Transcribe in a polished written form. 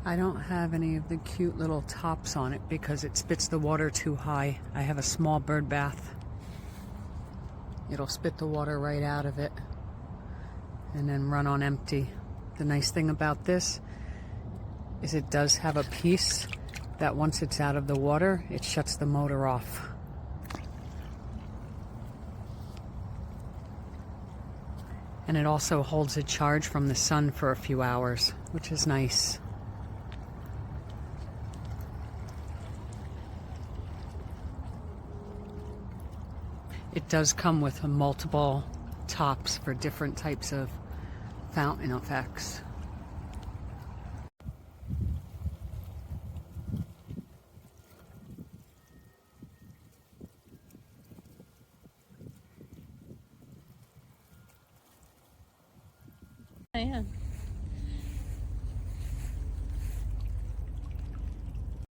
I don't have any of the cute little tops on it because it spits the water too high. I have a small bird bath. It'll spit the water right out of it and then run on empty. The nice thing about this is it does have a piece that once it's out of the water, it shuts the motor off. And it also holds a charge from the sun for a few hours, which is nice. It does come with multiple tops for different types of fountain effects. Man.